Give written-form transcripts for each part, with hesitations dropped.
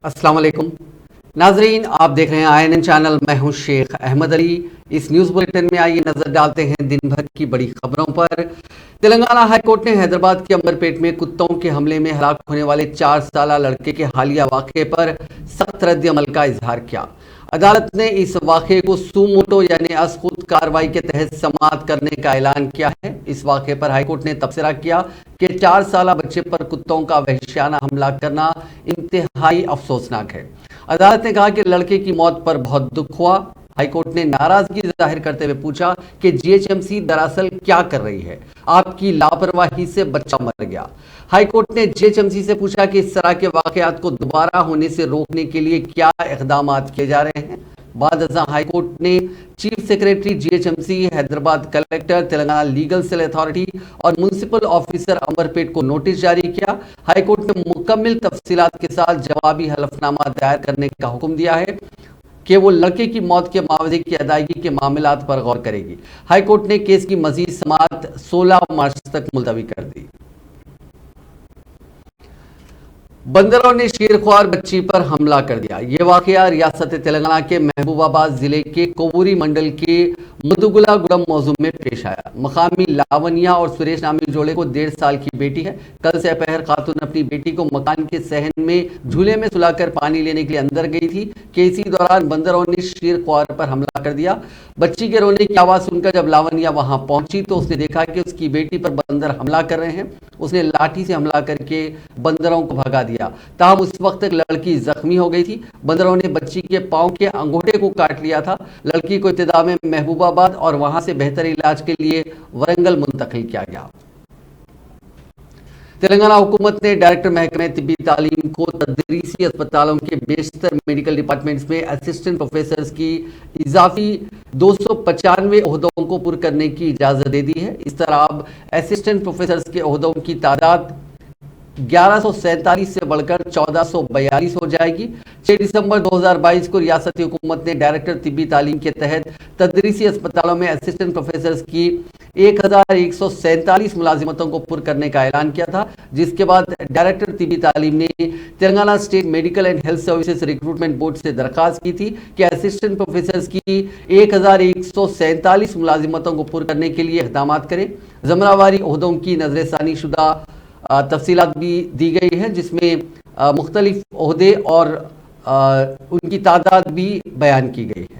अस्सलाम वालेकुम नाजरीन, आप देख रहे हैं INN चैनल। मैं हूं शेख अहमद अली। इस न्यूज़ बुलेटिन में आइए नजर डालते हैं दिन भर की बड़ी खबरों पर। तेलंगाना हाईकोर्ट ने हैदराबाद के अंबरपेट में कुत्तों के हमले में हलाक होने वाले 4 साल लड़के के हालिया वाक़े पर सख्त रद्द अमल का इजहार किया। अदालत ने इस वाक़े को सुमोटो यानी अज़खुद कार्रवाई के तहत समाअत करने का ऐलान किया है। इस वाक़े पर हाईकोर्ट ने तबसरा किया कि 4 साल बच्चे पर कुत्तों का वहशियाना हमला करना इंतहाई अफसोसनाक है। अदालत ने कहा कि लड़के की मौत पर बहुत दुख हुआ। हाईकोर्ट ने नाराजगी जाहिर करते हुए पूछा कि जीएचएमसी दरअसल क्या कर रही है, आपकी लापरवाही से बच्चा मर गया। हाईकोर्ट ने जीएचएमसी से पूछा कि इस तरह के वाकयात को दोबारा होने से रोकने के लिए क्या इक़दाम किए जा रहे हैं। बाद हाईकोर्ट ने chief secretary GHMC, Hyderabad collector, Telangana legal cell authority और म्युनिसिपल ऑफिसर अंबरपेट को नोटिस जारी किया। हाईकोर्ट ने मुकम्मल तफसीलात के साथ जवाबी हलफनामा दायर करने का हुक्म दिया है कि वो लड़के की मौत के मुआवजे की अदायगी के मामलात पर गौर करेगी। हाईकोर्ट ने केस की मजीद समाअत 16 मार्च तक मुलतवी कर दी। बंदरों ने शेरख्वार बच्ची पर हमला कर दिया। ये वाकया रियासत तेलंगाना के महबूबाबाद जिले के कोवूरी मंडल के मुदुगुलागुड़म मौजू में पेश आया। मकामी लावनिया और सुरेश नामी जोड़े को 1.5 साल की बेटी है। कल से अपहर खातून अपनी बेटी को मकान के सहन में झूले में सुलाकर पानी लेने के लिए अंदर गई थी कि इसी दौरान बंदरों ने शेरख्वार पर हमला कर दिया। बच्ची के रोने की आवाज सुनकर जब लावनिया वहां पहुंची तो उसने देखा कि उसकी बेटी पर बंदर हमला कर रहे हैं। उसने लाठी से हमला करके बंदरों को भगा दिया। ताहम उस वक्त तक लड़की जख्मी हो गई थी। बंदरों ने बच्ची के पांव के अंगूठे को काट लिया था। लड़की को इब्तिदा में महबूबाबाद और वहां से बेहतर इलाज के लिए वरंगल मुंतकिल किया गया। तेलंगाना हुकूमत ने डायरेक्टर महकमे तिब्बी तालीम को तदरीसी अस्पतालों के बेशतर मेडिकल डिपार्टमेंट्स में असिस्टेंट प्रोफेसर्स की इजाफी 295 ओहदों को पुर करने की इजाज़त दे दी है। इस तरह अब असिस्टेंट प्रोफेसर्स के ओहदों की तादाद 1147 से बढ़कर 1442 हो जाएगी। 6 दिसंबर 2022 को रियासती हुकूमत ने डायरेक्टर तिब्बी तालीम के तहत तदरीसी अस्पतालों में असिस्टेंट प्रोफेसर्स की 1147 मुलाजिमतों को पुर करने का ऐलान किया था, जिसके बाद डायरेक्टर तिब्बी तालीम ने Telangana state medical and health services recruitment board से दरखास्त की थी कि असिस्टेंट प्रोफेसर्स की 1147 मुलाजिमतों को पुर करने के लिए इक़दाम करें। ज़मरावारी ओहदों की नजरसानी शुदा तफसीलात भी दी गई है, जिसमें मुख्तलिफ ओहदे और उनकी तादाद भी बयान की गई है।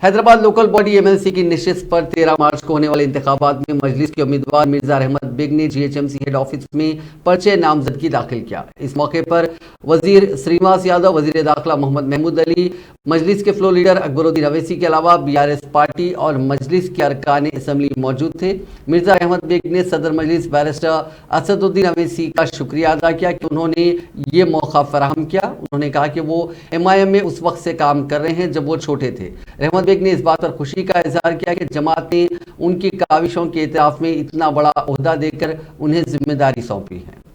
हैदराबाद लोकल बॉडी एमएलसी की नशिस्त पर 13 मार्च को होने वाले इंतखाबात में मजलिस के उम्मीदवार मिर्जा रहमत बेग ने जीएचएमसी हेड ऑफिस में पर्चे नामजदगी दाखिल किया। इस मौके पर वजीर श्रीनिवास यादव, वजीर दाखिला मोहम्मद महमूद अली, मजलिस के फ्लोर लीडर अकबरुद्दीन अवैसी के अलावा बीआरएस पार्टी और मजलिस के अरकान असम्बली मौजूद थे। मिर्जा रहमत बेग ने सदर मजलिस बैरिस्टर असदुद्दीन अवैसी का शुक्रिया अदा किया कि उन्होंने ये मौका फराहम किया। उन्होंने कहा कि वो MIM में उस वक्त से काम कर रहे हैं जब वो छोटे थे। रहमत बेग ने इस बात पर खुशी का इजहार किया कि जमात ने उनकी काविशों के इतिहाफ में इतना बड़ा ओहदा देकर उन्हें जिम्मेदारी सौंपी है।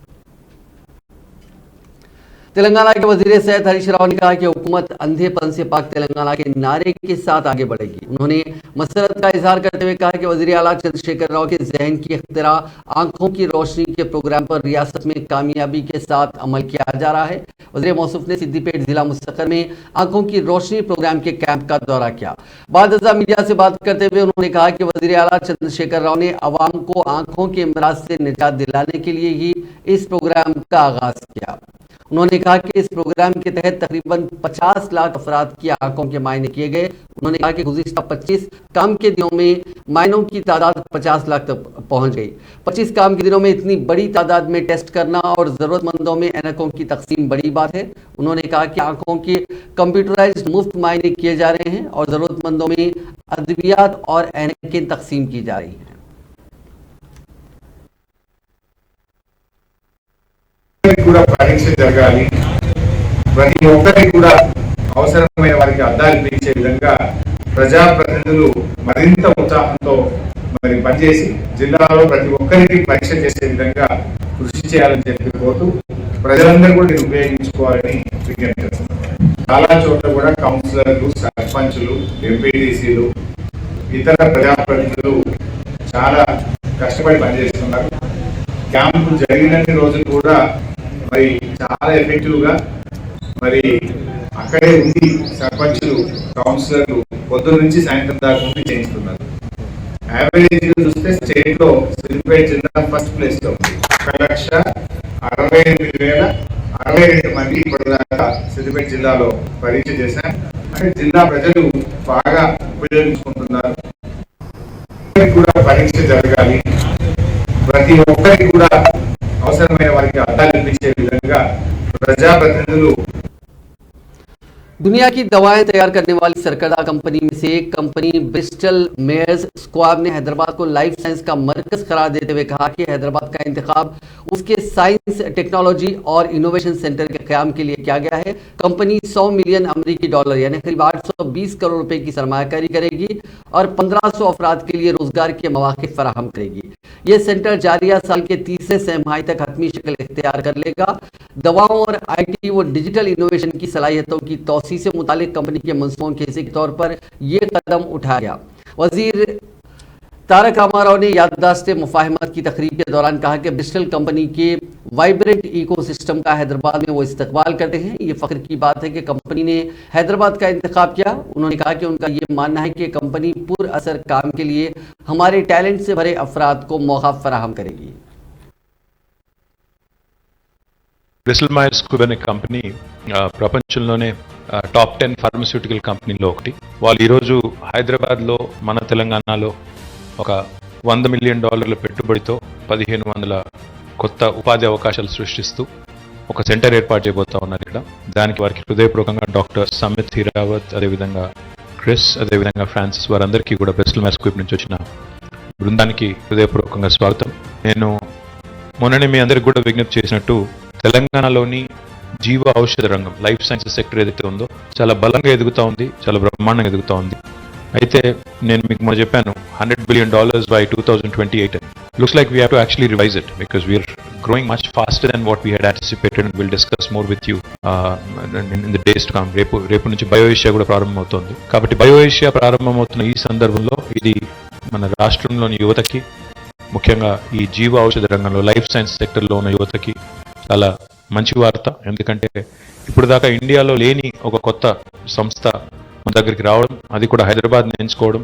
तेलंगाना के वजीर सेहत हरीश राव ने कहा कि हुकूमत अंधेपन से पाक तेलंगाना के नारे के साथ आगे बढ़ेगी। उन्होंने मसरत का इजहार करते हुए कहा कि वजीर आला चंद्रशेखर राव के जहन की इख्तिरा आंखों की रोशनी के प्रोग्राम पर रियासत में कामयाबी के साथ अमल किया जा रहा है। वजीर मौसूफ ने सिद्दीपेट जिला मुस्तकर में आंखों की रोशनी प्रोग्राम के कैंप का दौरा किया। बाद मीडिया से बात करते हुए उन्होंने कहा कि वजीर आला चंद्रशेखर राव ने अवाम को आंखों के अमराज से निजात दिलाने के लिए ही इस प्रोग्राम का आगाज किया। उन्होंने कहा कि इस प्रोग्राम के तहत तकरीबन 50 लाख अफराद की आंखों के मायने किए गए। उन्होंने कहा कि गुज़िश्ता 25 काम के दिनों में मायनों की तादाद 50 लाख तक पहुंच गई। 25 काम के दिनों में इतनी बड़ी तादाद में टेस्ट करना और ज़रूरतमंदों में ऐनकों की तकसीम बड़ी बात है। उन्होंने कहा कि आंखों के कंप्यूटराइज्ड मुफ्त मायने किए जा रहे हैं और ज़रूरतमंदों में अद्वियात और ऐनकें तकसीम की जा रही हैं। కూడా పరీక్ష జరగాలి, ప్రతి ఒక్కరికి కూడా అవసరమైన వారికి అద్దాలు ఇచ్చే విధంగా ప్రజాప్రతినిధులు మరింత ఉత్సాహంతో మరి పనిచేసి జిల్లాలో ప్రతి ఒక్కరికి పరీక్ష చేసే విధంగా కృషి చేయాలని చెప్పి కోరుతూ ప్రజలందరూ కూడా దీన్ని ఉపయోగించుకోవాలని విజ్ఞప్తి చేస్తున్నారు। చాలా చోట్ల కూడా కౌన్సిలర్లు, సర్పంచులు, ఎంపీటీసీలు, ఇతర ప్రజాప్రతినిధులు చాలా కష్టపడి పనిచేస్తున్నారు। క్యాంపు జరిగినన్ని రోజులు కూడా మరి చాలా ఎఫెక్టివ్ గా మరి అక్కడే ఉండి సర్పంచులు కౌన్సిలర్లు పొద్దున్న నుంచి సాయంత్రం దాకా ఉండి చేయిస్తున్నారు. యావరేజ్ చూస్తే స్టేట్ లో సిద్దిపేట జిల్లా ఫస్ట్ ప్లేస్ లో ఉంది. 1,68,062 మంది ఇప్పటిదాకా సిద్దిపేట జిల్లాలో పరీక్ష చేశారు. అంటే జిల్లా ప్రజలు బాగా ఉపయోగించుకుంటున్నారు. కూడా పరీక్ష జరగాలి, ప్రతి ఒక్కరికి కూడా అవసరమైన వారికి అర్థాలు ఇప్పించే విధంగా ప్రజాప్రతినిధులు. दुनिया की दवाएं तैयार करने वाली सरकर्दा कंपनी में से एक कंपनी ब्रिस्टल मेयर्स स्क्वाब ने हैदराबाद को लाइफ साइंस का मरकज करार देते हुए कहा कि हैदराबाद का इंतखाब उसके साइंस टेक्नोलॉजी और इनोवेशन सेंटर के क़याम के लिए किया गया है। कंपनी 100 मिलियन अमेरिकी डॉलर यानी करीब 820 करोड़ रुपए की सरमायाकारी करेगी और 1500 अफराद के लिए रोजगार के मौके फराहम करेगी। ये सेंटर जारिया साल के तीसरे तिमाही तक हतमी शक्ल इख्तियार कर लेगा। दवाओं और IT व डिजिटल इनोवेशन की सलाहियतों की तौसीह से मुतालिक कंपनी के मंसूबों के हिस्से के तौर पर यह कदम उठाया गया। वजीर तारक रामाराव ने याददाश्त मुफाहमत की तकरीब के दौरान कहा कि ब्रिस्टल कंपनी के वाइब्रेंट इकोसिस्टम का हैदराबाद में वो इस्तकबाल करते हैं। ये फ़ख्र की बात है कि कंपनी ने हैदराबाद का इंतखाब किया। उन्होंने कहा कि उनका ये मानना है कि कंपनी पुरअसर काम के लिए हमारे टैलेंट से भरे अफराद को मौका फराहम करेगी। బ్రిస్టల్ మైర్స్ స్క్వాబ్ అనే కంపెనీ ప్రపంచంలోనే టాప్ 10 ఫార్మస్యూటికల్ కంపెనీలో ఒకటి. వాళ్ళు ఈరోజు హైదరాబాద్లో మన తెలంగాణలో ఒక $100 మిలియన్ పెట్టుబడితో 1500 కొత్త ఉపాధి అవకాశాలు సృష్టిస్తూ ఒక సెంటర్ ఏర్పాటు చేయబోతా ఉన్నారు ఇక్కడ. దానికి వారికి హృదయపూర్వకంగా డాక్టర్ సమిత్ హీరావత్, అదేవిధంగా క్రిస్, అదేవిధంగా ఫ్రాన్సిస్ వారందరికీ కూడా బ్రిస్టల్ మైర్స్ స్క్వాబ్ నుంచి వచ్చిన బృందానికి హృదయపూర్వకంగా స్వాగతం. నేను మొన్ననే మీ అందరికి కూడా విజ్ఞప్తి చేసినట్టు తెలంగాణలోని జీవ ఔషధ రంగం, లైఫ్ సైన్సెస్ సెక్టర్ ఏదైతే ఉందో చాలా బలంగా ఎదుగుతూ ఉంది, చాలా బ్రహ్మాండంగా ఎదుగుతూ ఉంది. అయితే నేను మీకు మొన్న చెప్పాను $100 billion by 2028. Looks like we have to actually revise it because we are growing much faster than what we had anticipated, and we'll discuss more with you in the days to come. రేపు నుంచి BioAsia కూడా ప్రారంభమవుతుంది. కాబట్టి BioAsia ప్రారంభమవుతున్న ఈ సందర్భంలో ఇది మన రాష్ట్రంలోని యువతకి, ముఖ్యంగా ఈ జీవ ఔషధ రంగంలో లైఫ్ సైన్స్ సెక్టర్లో ఉన్న యువతకి చాలా మంచి వార్త. ఎందుకంటే ఇప్పుడు దాకా ఇండియాలో లేని ఒక కొత్త సంస్థ మన దగ్గరికి రావడం, అది కూడా హైదరాబాద్ని ఎంచుకోవడం,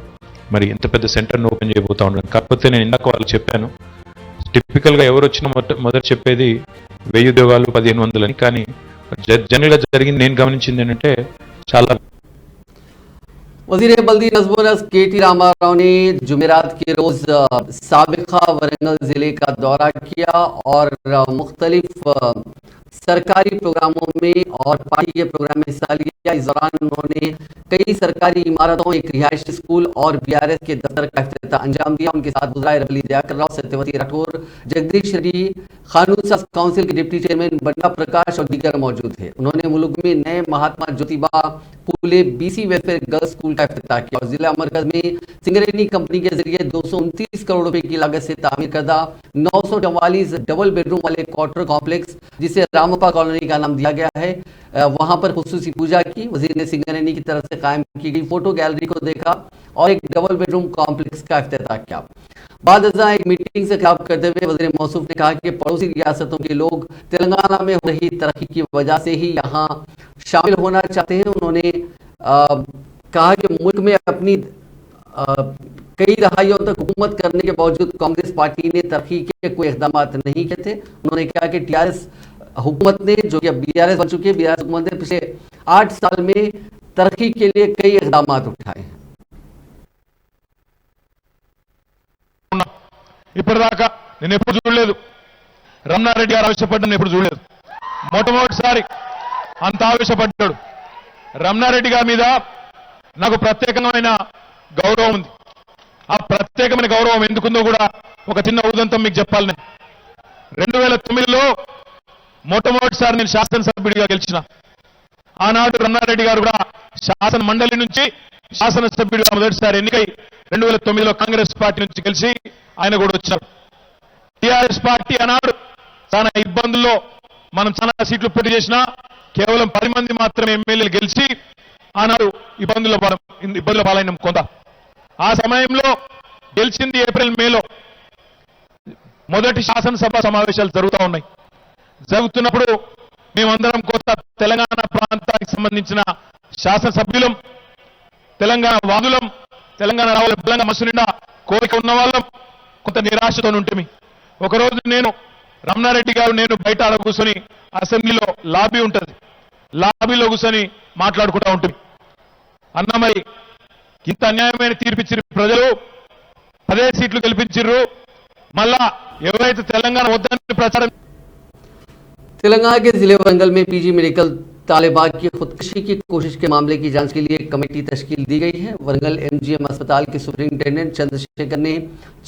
మరి ఇంత పెద్ద సెంటర్ని ఓపెన్ చేయబోతా ఉండడం. కాకపోతే నేను ఇందాక వాళ్ళకి చెప్పాను, టిపికల్గా ఎవరు వచ్చినా మొదట చెప్పేది 1000 ఉద్యోగాలు 1500 అని. కానీ జనరల్గా జరిగింది నేను గమనించింది ఏంటంటే చాలా. वज़ीर बल्दी नज़्म नस्क KT रामाराव ने जुमेरात के रोज़ साबिक़ा वरंगल ज़िले का दौरा किया और मुख्तलिफ सरकारी प्रोग्रामों में और पार्टी के प्रोग्राम में हिस्सा लिया। इस दौरान उन्होंने कई सरकारी इमारतों, एक रिहायशी स्कूल और BRS के दफ्तर का इफ्तिताह अंजाम दिया। उनके साथ गुजराए रबली दयाकर राव, सत्यवती राठौर, जगदीश रेड्डी, कानून साज काउंसिल के डिप्टी चेयरमैन बंडा प्रकाश और दीगर मौजूद थे। उन्होंने मुल्क में नए Mahatma Jyotiba Phule BC welfare girls school का इफ्तिताह किया और जिला मरकज में सिंगरेनी कंपनी के जरिए 229 करोड़ रुपए की लागत से तामीर करदा 944 डबल बेडरूम वाले क्वार्टर कॉम्प्लेक्स, जिसे रामप्पा कॉलोनी का नाम दिया गया है, वहां पर खुसूसी पूजा की। वजीर ने सिंगरेनी की तरफ से कायम की गई फोटो गैलरी को देखा और एक डबल बेडरूम कॉम्प्लेक्स का इफ्तिताह किया। बाद एक मीटिंग से खिताब करते हुए वज़ीर मौसूफ ने कहा कि पड़ोसी रियासतों के लोग तेलंगाना में हो रही तरक्की की वजह से ही यहाँ शामिल होना चाहते हैं। उन्होंने कहा कि मुल्क में अपनी कई दहाइयों तक हुकूमत करने के बावजूद कांग्रेस पार्टी ने तरक्की के कोई इक़दाम नहीं किए थे। उन्होंने कहा कि TRS हुकूमत ने, जो कि अब BRS बन चुकी है, BRS हुकूमत ने पिछले 8 साल में तरक्की के लिए कई इक़दाम उठाए हैं। ఇప్పటిదాకా నేను ఎప్పుడు చూడలేదు, రమణారెడ్డి గారు ఆవేశపడ్డాను ఎప్పుడు చూడలేదు. మొట్టమొదటిసారి అంత ఆవేశపడ్డాడు. రమణారెడ్డి గారి మీద నాకు ప్రత్యేకమైన గౌరవం ఉంది. ఆ ప్రత్యేకమైన గౌరవం ఎందుకుందో కూడా ఒక చిన్న ఉదంతం మీకు చెప్పాలి. నేను 2009లో మొట్టమొదటిసారి నేను శాసనసభ్యుడిగా గెలిచిన. ఆనాడు రమణారెడ్డి గారు కూడా శాసన మండలి నుంచి శాసనసభ్యుడిగా మొదటిసారి ఎన్నికై 2009లో కాంగ్రెస్ పార్టీ నుంచి గెలిచి ఆయన కూడా వచ్చారు. టీఆర్ఎస్ పార్టీ ఆనాడు చాలా ఇబ్బందుల్లో, మనం చాలా సీట్లు పోటీ చేసినా కేవలం 10 మంది మాత్రమే ఎమ్మెల్యేలు గెలిచి ఆనాడు ఇబ్బందుల పాలైన కొంత. ఆ సమయంలో గెలిచింది ఏప్రిల్ మేలో మొదటి శాసనసభ సమావేశాలు జరుగుతూ ఉన్నాయి. జరుగుతున్నప్పుడు మేమందరం కొత్త తెలంగాణ ప్రాంతానికి సంబంధించిన శాసనసభ్యులం, తెలంగాణ వాదులం, తెలంగాణ రావాల బలంగా మనసు నిండా కోరిక ఉన్న వాళ్ళం కొంత నిరాశతో ఉంటే ఒకరోజు నేను రమణారెడ్డి గారు నేను బయట ఆడ కూర్చొని అసెంబ్లీలో లాబీ ఉంటుంది, లాబీలో కూర్చొని మాట్లాడుకుంటా ఉంటుంది. అన్న మరి ఇంత అన్యాయమైన తీర్పిచ్చిర్రు ప్రజలు, 10 సీట్లు గెలిపించిర్రు, మళ్ళా ఎవరైతే తెలంగాణ వద్దని ప్రచారం तेलंगाना के जिले वरंगल में पीजी मेडिकल तालिबाग की खुदकुशी की कोशिश के मामले की जांच के लिए एक कमेटी तश्कील दी गई है। वरंगल एमजीएम अस्पताल के सुप्रिंटेंडेंट चंद्रशेखर ने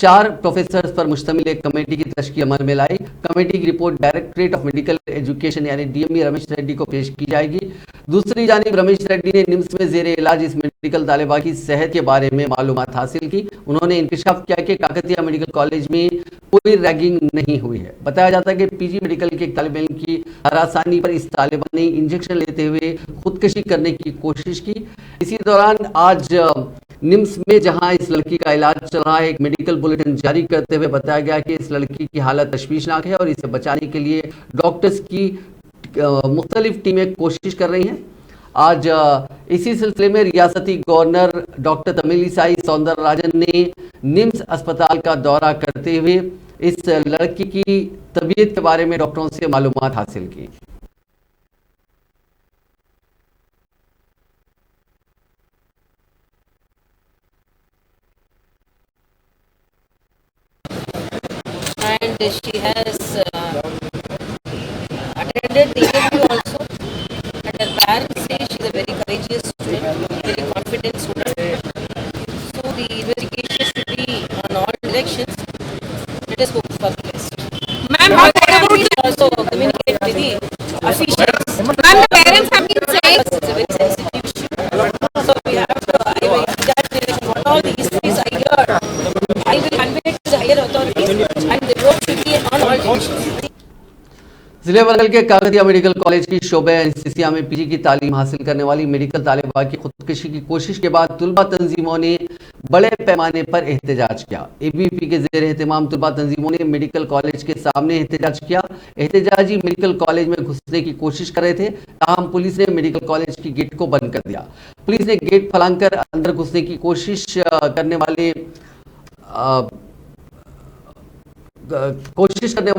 4 प्रोफेसर्स पर मुश्तमिल एक कमेटी की तश्कील अमल में लाई। कमेटी की report directorate of medical education यानी डीएमई रमेश रेड्डी को पेश की जाएगी। दूसरी जानिब रमेश रेड्डी ने निम्स में जेर इलाज इस मेडिकल तालिबाग की सेहत के बारे में मालूमात हासिल की। उन्होंने इंकशाफ किया कि काकतिया मेडिकल कॉलेज में कोई रैगिंग नहीं हुई है। बताया जाता है कि पीजी मेडिकल के एक तालिब इल्म की हरासानी पर इस तालिबा ने इंजेक्शन लेते हुए खुदकुशी करने की कोशिश की। इसी दौरान आज निम्स में जहां इस लड़की का इलाज चल रहा है, एक मेडिकल बुलेटिन जारी करते हुए बताया गया कि इस लड़की की हालत तशवीशनाक है और इसे बचाने के लिए डॉक्टर्स की मुख्तलिफ टीमें कोशिश कर रही हैं। आज इसी सिलसिले में रियासती गवर्नर डॉक्टर तमिलिसाई सौंदरराजन ने निम्स अस्पताल का दौरा करते हुए इस लड़की की तबीयत के बारे में डॉक्टरों से मालूमात हासिल की। And she has attended the interview also, and her parents say she is a very courageous student, very confident student. So the investigation should be on all directions. Let us hope for the best. Ma'am, how about We also communicate with the officials. ma'am, the parents have been saying Because it's a very sensitive issue. So we have to, in that direction, what all the histories I heard, I will convey it to the higher authorities, and the road should be on all directions. जिले वरंगल के Kakatiya medical college की शोबे एनसीसीया में PG की तालीम हासिल करने वाली मेडिकल तालिबा की खुदकुशी की कोशिश के बाद तुलबा तंजीमों ने बड़े पैमाने पर एहतजाज किया। एबीवीपी के जेर एहतमाम तुलबा तंजीमों ने मेडिकल कॉलेज के सामने एहतजाज किया। एहतजाजी मेडिकल कॉलेज में घुसने की कोशिश कर रहे थे, ताहम पुलिस ने मेडिकल कॉलेज की गेट को बंद कर दिया। पुलिस ने गेट फलांकर अंदर घुसने की कोशिश करने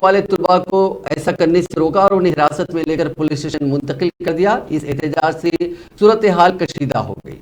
वाले तुलबा को ऐसा करने से रोका और उन्हें हिरासत में लेकर पुलिस स्टेशन मुंतकिल कर दिया। इस एहतजाज से सूरत हाल कशीदा हो गई।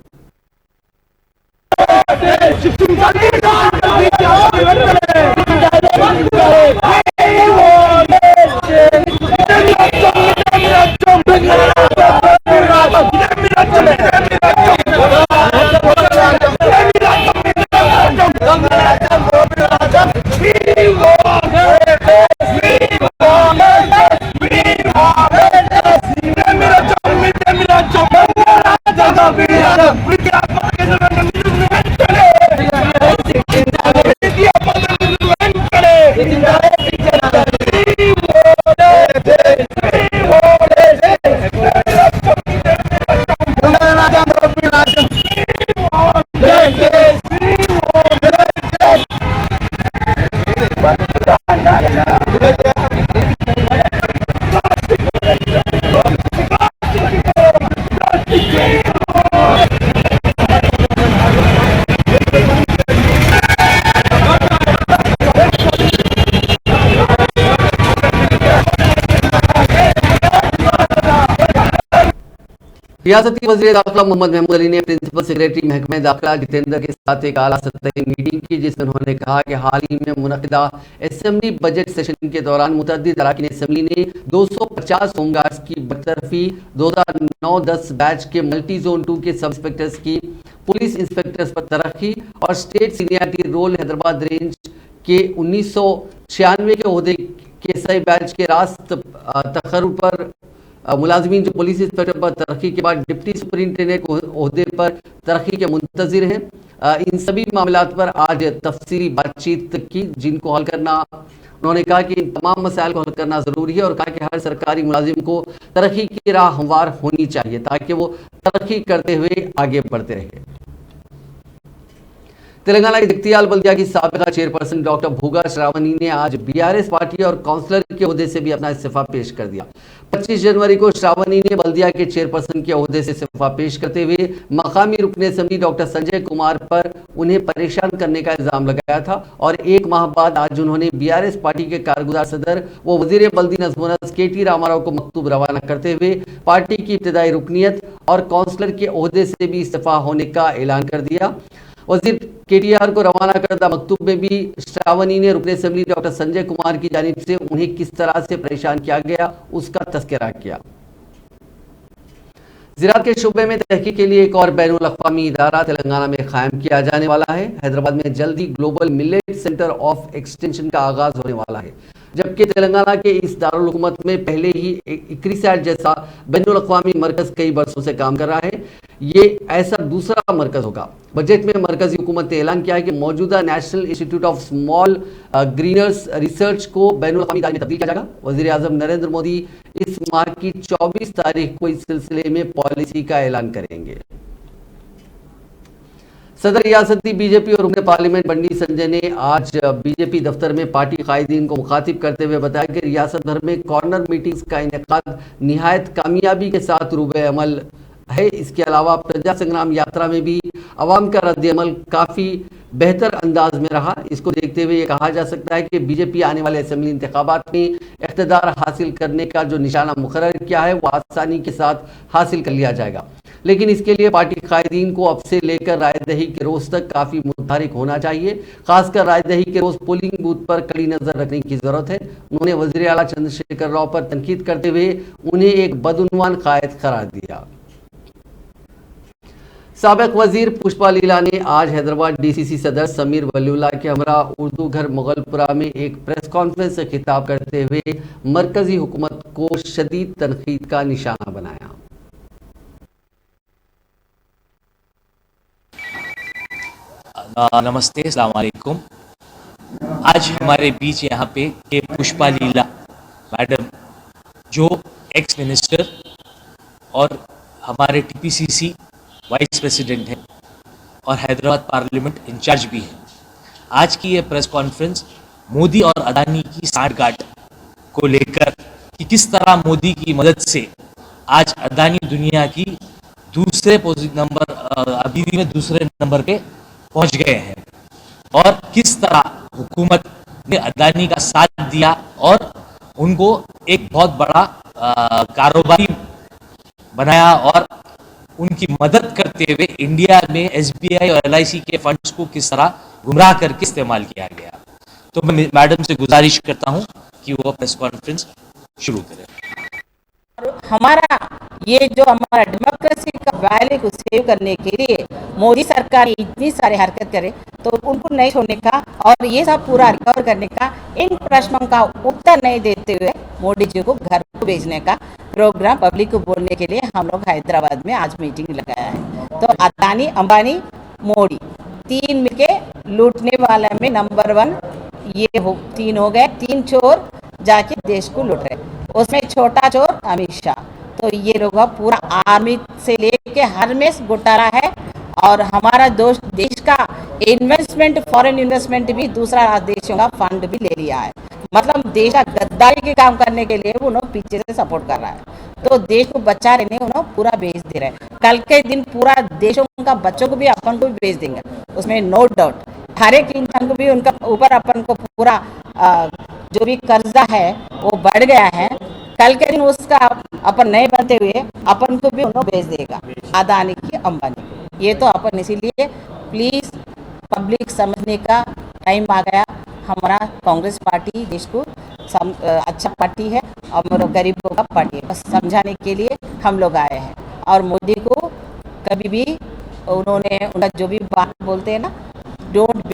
रियासती वज़ीर दाखिला मोहम्मद महमूद अली ने प्रिंसिपल सेक्रेटरी महकमे दाखिला जितेंद्र के साथ एक आला सतही मीटिंग की, जिसमें उन्होंने कहा कि हाल ही में मुनक़िदा असेंबली बजट सेशन के दौरान मुतअद्दिद अरकान असेंबली ने 250 होमगार्ड्स की बरतरफी, 2009-10 बैच के मल्टी जोन 2 के सब इंस्पेक्टर्स की पुलिस इंस्पेक्टर्स पर तरक्की और state seniority roll Hyderabad range के 1996 के ओहदे के सही बैच के रास्त तखर्रुज पर मुलाजमीन जो पुलिस इंस्पेक्टर पर तरक्की के बाद डिप्टी सुपरिंटेंडेंट ओहदे पर तरक्की के मुंतजिर हैं। इन सभी मामलात पर आज तफसीली बातचीत की, जिनको हल करना, उन्होंने कहा कि इन तमाम मसाइल को हल करना ज़रूरी है और कहा कि हर सरकारी मुलाजिम को तरक्की की राह हमवार होनी चाहिए ताकि वो तरक्की करते हुए आगे बढ़ते रहे। तेलंगाना की जगतियाल बल्दिया की साबिका चेयरपर्सन डॉक्टर भूगा श्रावणी ने आज बीआरएस पार्टी और काउंसलर के ओहदे से भी अपना इस्तीफा पेश कर दिया। 25 जनवरी को श्रावणी ने बल्दिया के चेयरपर्सन के ओहदे से इस्तीफा पेश करते हुए मकामी रुकने असेंबली डॉक्टर संजय कुमार पर उन्हें परेशान करने का इल्जाम लगाया था और एक माह बाद आज उन्होंने बीआरएस पार्टी के कारगुजार सदर व वजीर बल्दी नजमुनस केटी रामाराव को मकतूब रवाना करते हुए पार्टी की इब्तदाई रुकनियत और काउंसलर के ओहदे से भी इस्तीफा होने का ऐलान कर दिया। वजीर केटीआर को रवाना करदा मकतूब में भी श्रावणी ने रुकने असेंबली डॉक्टर संजय कुमार की जानिब से उन्हें किस तरह से परेशान किया गया उसका तस्करा किया। ज़राअत के शुबे में तहकीक के लिए एक और बैनुल अक़वामी इदारा तेलंगाना में कायम किया जाने वाला है। हैदराबाद में जल्दी global millet centre of extension का आगाज होने वाला है, जबकि तेलंगाना के इस दारुल हुकूमत में पहले ही इक्रिसैट जैसा बैनुल अक़वामी मरकज कई बरसों से काम कर रहा है। ये ऐसा दूसरा मरकज होगा। बजट में मरकजी हुकूमत ने ऐलान किया है कि मौजूदा national institute of small grains research को बैनुल अक़वामी इदारे में तब्दील किया जाएगा। वज़ीर आज़म नरेंद्र मोदी इस माह की 24 तारीख को इस सिलसिले में पॉलिसी का ऐलान करेंगे। सदर रियासती बीजेपी और रुकने पार्लियामेंट बंडी संजय ने आज बीजेपी दफ्तर में पार्टी कायदीन को मुखातिब करते हुए बताया कि रियासत भर में कॉर्नर मीटिंग्स का इनेकाद निहायत कामयाबी के साथ रूबे अमल है। इसके अलावा प्रजा संग्राम यात्रा में भी अवाम का रद्द-ए-अमल काफ़ी बेहतर अंदाज में रहा। इसको देखते हुए ये कहा जा सकता है कि बीजेपी आने वाले असेंबली इंतखाबात में इक़्तिदार हासिल करने का जो निशाना मुकर्रर किया है वो आसानी के साथ हासिल कर लिया जाएगा, लेकिन इसके लिए पार्टी कायदीन को अब से लेकर रायदही के रोज़ तक काफ़ी मुतहरिक होना चाहिए। खासकर रायदही के रोज़ पोलिंग बूथ पर कड़ी नज़र रखने की ज़रूरत है। उन्होंने वज़ीर आला चंद्रशेखर राव पर तनकीद करते हुए उन्हें एक बदउनवान कायद करार दिया। साबिक वजीर पुष्पा लीला ने आज हैदराबाद डीसीसी सदर समीर वलीउल्लाह के हमरा उर्दू घर मुगलपुरा में एक प्रेस कॉन्फ्रेंस से खिताब करते हुए मरकजी हुकूमत को शदीद तनकीद का निशाना बनाया। नमस्ते, अस्सलाम वालेकुम। आज हमारे बीच यहाँ पे के पुष्पा लीला मैडम, जो एक्स मिनिस्टर और हमारे टीपीसीसी वाइस प्रेसिडेंट हैं और हैदराबाद पार्लियामेंट इंचार्ज भी हैं। आज की ये प्रेस कॉन्फ्रेंस मोदी और अदानी की सांठगांठ को लेकर कि किस तरह मोदी की मदद से आज अदानी दुनिया की दूसरे नंबर अभी में दूसरे नंबर पे पहुंच गए हैं और किस तरह हुकूमत ने अदानी का साथ दिया और उनको एक बहुत बड़ा कारोबारी बनाया और उनकी मदद करते हुए इंडिया में एसबीआई और एलआईसी के फंड्स को किस तरह गुमराह करके इस्तेमाल किया गया। तो मैं मैडम से गुजारिश करता हूं कि वो प्रेस कॉन्फ्रेंस शुरू करें। हमारा ये जो हमारा डेमोक्रेसी का वैल्यू को सेव करने के लिए मोदी सरकार इतनी सारी हरकत करे तो उनको नहीं छोड़ने का और ये सब पूरा रिकवर करने का, इन प्रश्नों का उत्तर नहीं देते हुए मोदी जी को घर को भेजने का प्रोग्राम पब्लिक को बोलने के लिए हम लोग हैदराबाद में आज मीटिंग लगाया है। तो अदानी, अंबानी, मोदी तीन मिलके लूटने वाला में नंबर 1 ये तीन हो गए। तीन चोर जाके देश को लूट रहे, उसमें छोटा चोर अमित शाह। तो ये लोग पूरा आर्मी से लेके हर में घोटाला है और हमारा देश का इन्वेस्टमेंट, फॉरेन इन्वेस्टमेंट भी दूसरा देशों का फंड भी ले लिया है। मतलब देश का गद्दारी के काम करने के लिए उन्होंने पीछे से सपोर्ट कर रहा है। तो देश को बचा रहे उन्होंने पूरा भेज दे रहे हैं। कल के दिन पूरा देशों का बच्चों को भी अपन को भी भेज देंगे, उसमें नो डाउट। हर एक इंसान को भी उनका ऊपर अपन को पूरा जो भी कर्जा है वो बढ़ गया है। कल के दिन उसका अपन नहीं बनते हुए अपन को भी उन्होंने भेज देगा, अदानी की, अंबानी को। ये तो अपन इसीलिए प्लीज पब्लिक समझने का टाइम आ गया। हमारा कांग्रेस पार्टी देश को अच्छा पार्टी है और गरीबों का पार्टी है, बस समझाने के लिए हम लोग आए हैं। और मोदी को कभी भी उन्होंने उनका जो भी बात बोलते हैं ना, डोंट